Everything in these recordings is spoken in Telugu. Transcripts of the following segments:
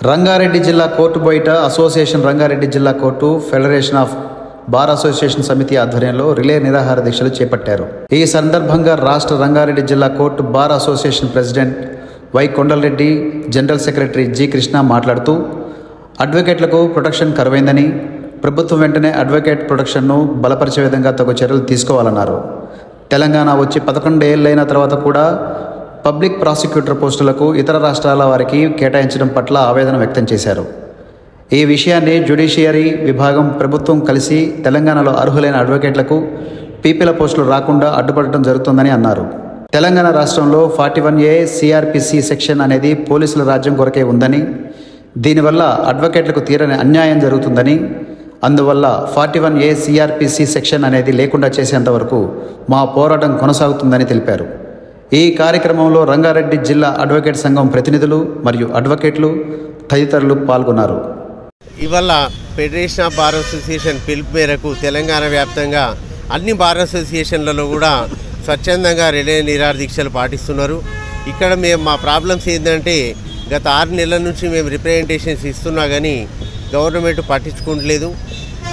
రంగారెడ్డి జిల్లా కోర్టు బయట అసోసియేషన్ రంగారెడ్డి జిల్లా court federation of bar association సమితి ఆధ్వర్యంలో రిలే నిరాహార దీక్షలు చేపట్టారు. ఈ సందర్భంగా రాష్ట్ర రంగారెడ్డి జిల్లా court bar association president Y Kondalareddy, general secretary G Krishna మాట్లాడుతూ అడ్వకేట్లకు ప్రొటెక్షన్ కరువైందని, ప్రభుత్వం వెంటనే అడ్వకేట్ ప్రొటెక్షన్ను బలపరిచే విధంగా తగు చర్యలు తీసుకోవాలన్నారు. తెలంగాణ వచ్చి 11 ఏళ్లైన తర్వాత కూడా పబ్లిక్ ప్రాసిక్యూటర్ పోస్టులకు ఇతర రాష్ట్రాల వారికి కేటాయించడం పట్ల ఆవేదన వ్యక్తం చేశారు. ఈ విషయాన్ని జ్యుడిషియరీ విభాగం, ప్రభుత్వం కలిసి తెలంగాణలో అర్హులైన అడ్వకేట్లకు పీపీల పోస్టులు రాకుండా అడ్డుపడటం జరుగుతుందని అన్నారు. తెలంగాణ రాష్ట్రంలో 41A సిఆర్పిసి సెక్షన్ అనేది పోలీసుల రాజ్యం కొరకే ఉందని, దీనివల్ల అడ్వకేట్లకు తీరని అన్యాయం జరుగుతుందని, అందువల్ల 41A సిఆర్పిసి సెక్షన్ అనేది లేకుండా చేసేంత వరకు మా పోరాటం కొనసాగుతుందని తెలిపారు. ఈ కార్యక్రమంలో రంగారెడ్డి జిల్లా అడ్వకేట్ సంఘం ప్రతినిధులు మరియు అడ్వకేట్లు తదితరులు పాల్గొన్నారు. ఇవాళ ఫెడరేషన్ ఆఫ్ బార్ అసోసియేషన్ పిలుపు మేరకు తెలంగాణ వ్యాప్తంగా అన్ని బార్ అసోసియేషన్లలో కూడా స్వచ్ఛందంగా రిలే నిరాహార దీక్షలు పాటిస్తున్నారు. ఇక్కడ మేము మా ప్రాబ్లమ్స్ ఏంటంటే, గత 6 నెలల నుంచి మేము రిప్రజెంటేషన్స్ ఇస్తున్నా కానీ గవర్నమెంట్ పట్టించుకోవట్లేదు.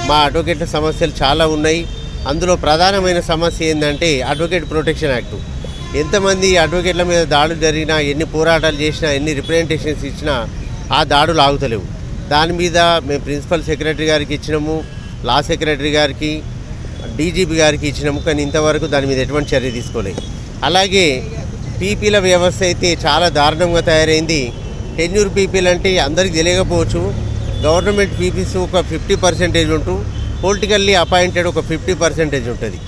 మా అడ్వకేట్ల సమస్యలు చాలా ఉన్నాయి. అందులో ప్రధానమైన సమస్య ఏంటంటే అడ్వకేట్ ప్రొటెక్షన్ యాక్ట్. ఎంతమంది అడ్వకేట్ల మీద దాడులు జరిగినా, ఎన్ని పోరాటాలు చేసినా, ఎన్ని రిప్రజెంటేషన్స్ ఇచ్చినా ఆ దాడులు ఆగుతలేవు. దాని మీద మేము ప్రిన్సిపల్ సెక్రటరీ గారికి ఇచ్చినాము, లా సెక్రటరీ గారికి, డీజీపీ గారికి ఇచ్చినాము, కానీ ఇంతవరకు దాని మీద ఎటువంటి చర్య తీసుకోలేదు. అలాగే పీపీల వ్యవస్థ అయితే చాలా దారుణంగా తయారైంది. టెన్యూర్ పీపీలు అంటే అందరికీ తెలియకపోవచ్చు. గవర్నమెంట్ పీపీస్ ఒక 50% ఉంటూ, పొలిటికల్లీ అపాయింటెడ్ ఒక 50% ఉంటుంది.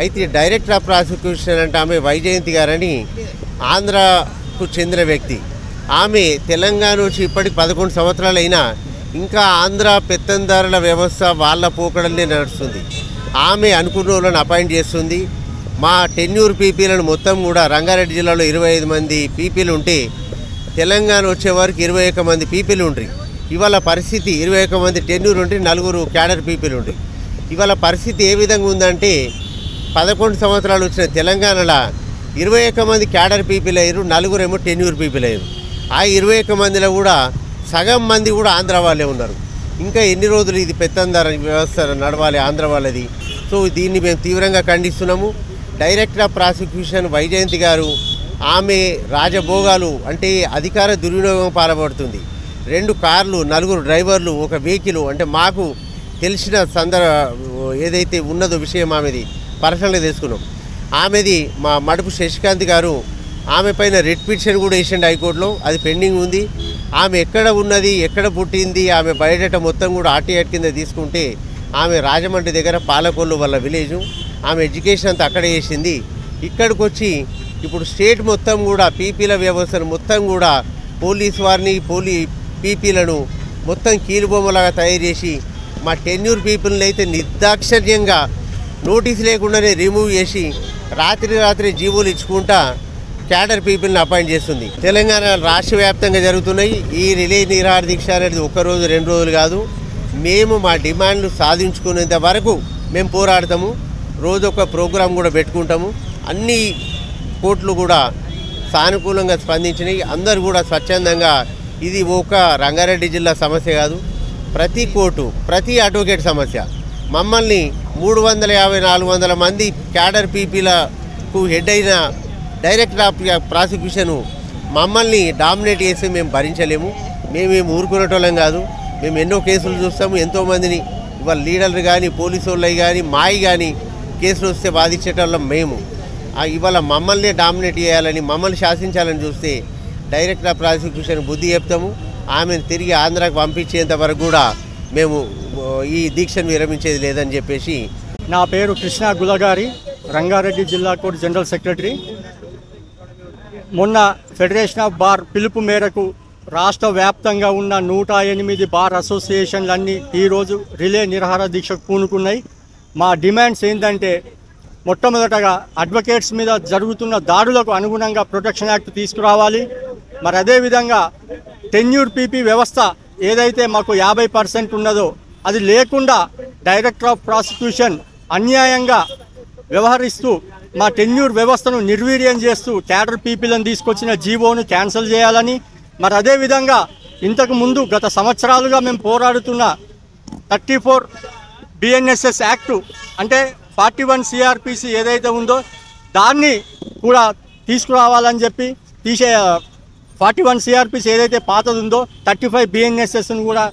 అయితే డైరెక్టర్ ఆఫ్ ప్రాసిక్యూషన్ అంటే ఆమె వైజయంతి గారని ఆంధ్రాకు చెందిన వ్యక్తి. ఆమె తెలంగాణ వచ్చి ఇప్పటికి 11 సంవత్సరాలు అయినా ఇంకా ఆంధ్ర పెత్తందారుల వ్యవస్థ వాళ్ళ పోకడలనే నడుస్తుంది. ఆమె అనుకున్న వాళ్ళని అపాయింట్ చేస్తుంది. మా టెన్యూర్ పీపీలను మొత్తం కూడా రంగారెడ్డి జిల్లాలో 25 మంది పీపీలు ఉంటే తెలంగాణ వచ్చే వరకు 21 మంది పీపీలు ఉంటాయి. ఇవాళ పరిస్థితి 21 మంది టెన్యూర్ ఉంటే 4 క్యాడర్ పీపీలు ఉంటాయి. ఇవాళ పరిస్థితి ఏ విధంగా ఉందంటే, 11 సంవత్సరాలు వచ్చిన తెలంగాణలో 21 మంది క్యాడర్ పీపీలు అయ్యారు, 4 ఏమో టెన్యూర్ పీపీలు అయ్యారు. ఆ 21 మందిలో కూడా సగం మంది కూడా ఆంధ్ర వాళ్ళే ఉన్నారు. ఇంకా ఎన్ని రోజులు ఇది పెత్తందార వ్యవస్థ నడవాలి ఆంధ్ర వాళ్ళది? సో దీన్ని మేము తీవ్రంగా ఖండిస్తున్నాము. డైరెక్టర్ ఆఫ్ ప్రాసిక్యూషన్ వైజయంతి గారు, ఆమె రాజభోగాలు అంటే అధికార దుర్వినియోగం పాల్పడుతుంది. 2 కార్లు, 4 డ్రైవర్లు, ఒక వెహికల్, అంటే మాకు తెలిసిన ఏదైతే ఉన్నదో విషయం ఆమెది పర్సనల్గా తెలుసుకున్నాం. ఆమెది మా మడుపు శశికాంత్ గారు, ఆమె పైన రిట్ పిటిషన్ కూడా వేసిండు హైకోర్టులో, అది పెండింగ్ ఉంది. ఆమె ఎక్కడ ఉన్నది, ఎక్కడ పుట్టింది, ఆమె బయోడేటా మొత్తం కూడా ఆర్టీఐ కింద తీసుకుంటే ఆమె రాజమండ్రి దగ్గర పాలకొల్లు వాళ్ళ విలేజు. ఆమె ఎడ్యుకేషన్ అంతా అక్కడే చేసింది. ఇక్కడికి వచ్చి ఇప్పుడు స్టేట్ మొత్తం కూడా పీపీల వ్యవస్థను మొత్తం కూడా పోలీసు వారిని, పీపీలను మొత్తం కీలుబొమ్మలాగా తయారు చేసి మా టెన్యూర్ పీపుల్ని అయితే నిర్దాక్షిణ్యంగా నోటీస్ లేకుండానే రిమూవ్ చేసి రాత్రి జీవోలు ఇచ్చుకుంటా క్యాడర్ పీపుల్ని అపాయింట్ చేస్తుంది. తెలంగాణ రాష్ట్ర వ్యాప్తంగా జరుగుతున్నాయి. ఈ రిలే నిరాహార దీక్ష అనేది 1 రోజు 2 రోజులు కాదు. మేము మా డిమాండ్లు సాధించుకునేంత వరకు మేము పోరాడతాము. రోజు ఒక ప్రోగ్రాం కూడా పెట్టుకుంటాము. అన్ని కోర్టులు కూడా సానుకూలంగా స్పందించినాయి. అందరూ కూడా స్వచ్ఛందంగా, ఇది ఒక రంగారెడ్డి జిల్లా సమస్య కాదు, ప్రతి కోర్టు, ప్రతి అడ్వకేట్ సమస్య. మమ్మల్ని 350-400 మంది క్యాడర్ పీపీలకు హెడ్ అయిన డైరెక్టర్ ఆఫ్ ప్రాసిక్యూషన్ మమ్మల్ని డామినేట్ చేసి మేము భరించలేము. మేమేం ఊరుకునేటోళ్ళం కాదు. మేము ఎన్నో కేసులు చూస్తాము. ఎంతోమందిని ఇవాళ లీడర్లు కానీ, పోలీసు వాళ్ళవి కానీ, మాయి కానీ కేసులు వస్తే బాధించేటోళ్ళం మేము. ఇవాళ మమ్మల్ని డామినేట్ చేయాలని, మమ్మల్ని శాసించాలని చూస్తే డైరెక్టర్ ఆఫ్ ప్రాసిక్యూషన్ బుద్ధి చెప్తాము. ఆమెను తిరిగి ఆంధ్రాకు పంపించేంత వరకు కూడా మేము ఈ దీక్షను విరమించేది లేదని చెప్పేసి. నా పేరు కృష్ణ గులగారి, రంగారెడ్డి జిల్లా కోర్టు జనరల్ సెక్రటరీ. మొన్న ఫెడరేషన్ ఆఫ్ బార్ పిలుపు మేరకు రాష్ట్ర వ్యాప్తంగా ఉన్న 108 బార్ అసోసియేషన్లన్నీ ఈరోజు రిలే నిరాహార దీక్షకు పూనుకున్నాయి. మా డిమాండ్స్ ఏంటంటే, మొట్టమొదటగా అడ్వకేట్స్ మీద జరుగుతున్న దాడులకు అనుగుణంగా ప్రొటెక్షన్ యాక్ట్ తీసుకురావాలి. మరి అదేవిధంగా టెన్యూర్ పీపీ వ్యవస్థ ఏదైతే మాకు 50% ఉన్నదో అది లేకుండా డైరెక్టర్ ఆఫ్ ప్రాసిక్యూషన్ అన్యాయంగా వ్యవహరిస్తూ మా టెన్యూర్ వ్యవస్థను నిర్వీర్యం చేస్తూ క్యాడర్ పీపీలను తీసుకొచ్చిన జీవోను క్యాన్సిల్ చేయాలని, మరి అదేవిధంగా ఇంతకు ముందు గత సంవత్సరాలుగా మేము పోరాడుతున్న 34 BNSS యాక్టు అంటే 41 CRPC ఏదైతే ఉందో దాన్ని కూడా తీసుకురావాలని చెప్పి 41 CRPC ఏదైతే పాతది ఉందో 35 BNSSను కూడా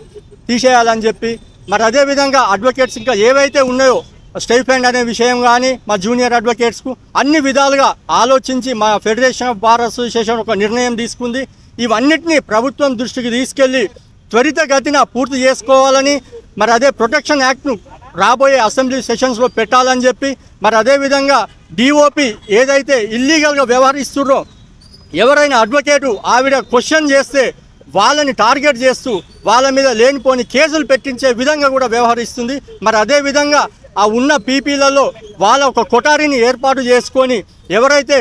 తీసేయాలని చెప్పి మరి అదేవిధంగా అడ్వకేట్స్ ఇంకా ఏవైతే ఉన్నాయో స్టైఫండ్ అనే విషయం కానీ మా జూనియర్ అడ్వకేట్స్కు అన్ని విధాలుగా ఆలోచించి మా ఫెడరేషన్ ఆఫ్ బార్ అసోసియేషన్ ఒక నిర్ణయం తీసుకుంది. ఇవన్నిటినీ ప్రభుత్వం దృష్టికి తీసుకెళ్ళి త్వరితగతిన పూర్తి చేసుకోవాలని మరి అదే ప్రొటెక్షన్ యాక్ట్ను రాబోయే అసెంబ్లీ సెషన్స్లో పెట్టాలని చెప్పి మరి అదేవిధంగా డిఓపి ఏదైతే ఇల్లీగల్గా వ్యవహరిస్తున్నారో ఎవరైనా అడ్వకేటు ఆవిడ క్వశ్చన్ చేస్తే వాళ్ళని టార్గెట్ చేస్తూ వాళ్ళ మీద లేనిపోని కేసులు పెట్టించే విధంగా కూడా వ్యవహరిస్తుంది. మరి అదేవిధంగా ఆ ఉన్న పీపీలలో వాళ్ళ ఒక కొటారిని ఏర్పాటు చేసుకొని ఎవరైతే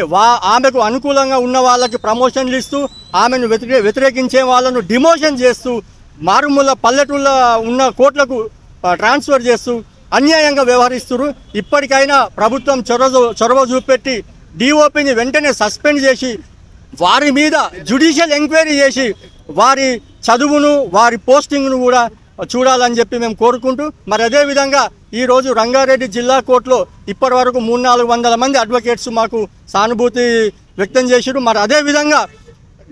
ఆమెకు అనుకూలంగా ఉన్న వాళ్ళకి ప్రమోషన్లు ఇస్తూ ఆమెను వ్యతిరేకించే వాళ్ళను డిమోషన్ చేస్తూ మారుమూల పల్లెటూళ్ళ ఉన్న కోట్లకు ట్రాన్స్ఫర్ చేస్తూ అన్యాయంగా వ్యవహరిస్తున్నారు. ఇప్పటికైనా ప్రభుత్వం చొరవ చూపెట్టి డిఓపిని వెంటనే సస్పెండ్ చేసి వారి మీద జ్యుడిషియల్ ఎంక్వైరీ చేసి వారి చదువును వారి పోస్టింగ్ను కూడా చూడాలని చెప్పి మేము కోరుకుంటూ మరి అదేవిధంగా ఈరోజు రంగారెడ్డి జిల్లా కోర్టులో ఇప్పటి వరకు 300-400 మంది అడ్వకేట్స్ మాకు సానుభూతి వ్యక్తం చేశారు. మరి అదేవిధంగా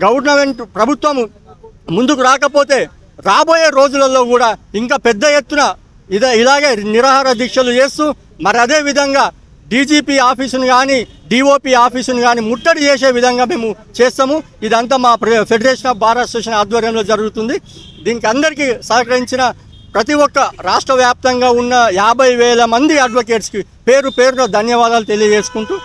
గవర్నమెంట్ ప్రభుత్వం ముందుకు రాకపోతే రాబోయే రోజులలో కూడా ఇంకా పెద్ద ఎత్తున ఇలాగే నిరాహార దీక్షలు చేస్తూ మరి అదేవిధంగా డీజీపీ ఆఫీసును కానీ డిఓపి ఆఫీసును కానీ ముట్టడి చేసే విధంగా మేము చేస్తాము. ఇదంతా మా ఫెడరేషన్ ఆఫ్ బార్ అసోసియేషన్ ఆధ్వర్యంలో జరుగుతుంది. దీనికి అందరికీ సహకరించిన ప్రతి ఒక్క రాష్ట్ర వ్యాప్తంగా ఉన్న 50,000 మంది అడ్వకేట్స్కి పేరున ధన్యవాదాలు తెలియజేసుకుంటూ